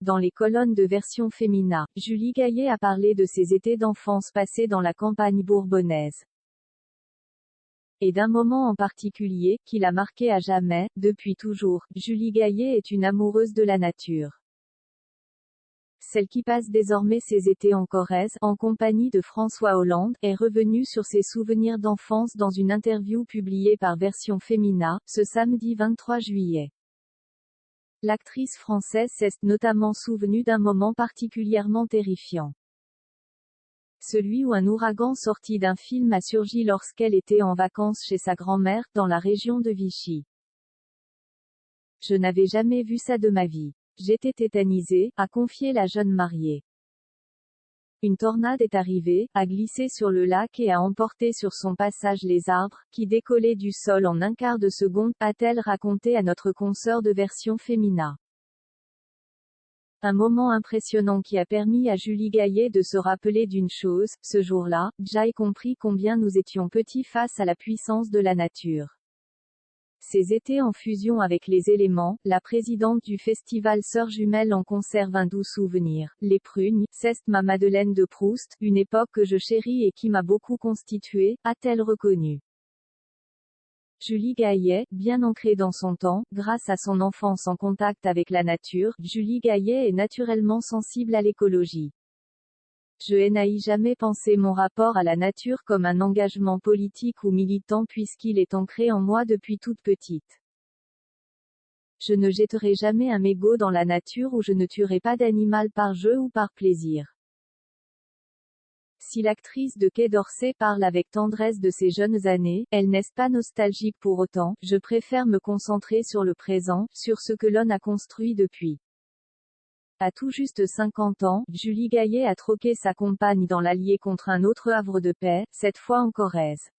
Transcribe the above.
dans les colonnes de Version Fémina, Julie Gaillet a parlé de ses étés d'enfance passés dans la campagne bourbonnaise. Et d'un moment en particulier, qui l'a marqué à jamais. Depuis toujours, Julie Gaillet est une amoureuse de la nature. Celle qui passe désormais ses étés en Corrèze, en compagnie de François Hollande, est revenue sur ses souvenirs d'enfance dans une interview publiée par Version Fémina, ce samedi 23 juillet. L'actrice française s'est notamment souvenue d'un moment particulièrement terrifiant. Celui où un ouragan sorti d'un film a surgi lorsqu'elle était en vacances chez sa grand-mère, dans la région de Vichy. Je n'avais jamais vu ça de ma vie. J'étais tétanisée, a confié la jeune mariée. Une tornade est arrivée, a glissé sur le lac et a emporté sur son passage les arbres, qui décollaient du sol en un quart de seconde, a-t-elle raconté à notre consoeur de Version Fémina. Un moment impressionnant qui a permis à Julie Gaillet de se rappeler d'une chose: ce jour-là, j'ai compris combien nous étions petits face à la puissance de la nature. Ces étés en fusion avec les éléments, la présidente du festival Sœurs Jumelles en conserve un doux souvenir. Les prugnes, c'est ma Madeleine de Proust, une époque que je chéris et qui m'a beaucoup constituée, a-t-elle reconnu. Julie Gaillet, bien ancrée dans son temps, grâce à son enfance en contact avec la nature, Julie Gaillet est naturellement sensible à l'écologie. Je n'ai jamais pensé mon rapport à la nature comme un engagement politique ou militant puisqu'il est ancré en moi depuis toute petite. Je ne jetterai jamais un mégot dans la nature ou je ne tuerai pas d'animal par jeu ou par plaisir. Si l'actrice de Quai d'Orsay parle avec tendresse de ses jeunes années, elle n'est pas nostalgique pour autant. Je préfère me concentrer sur le présent, sur ce que l'on a construit depuis. À tout juste 50 ans, Julie Gaillet a troqué sa compagne dans l'Allier contre un autre havre de paix, cette fois en Corrèze.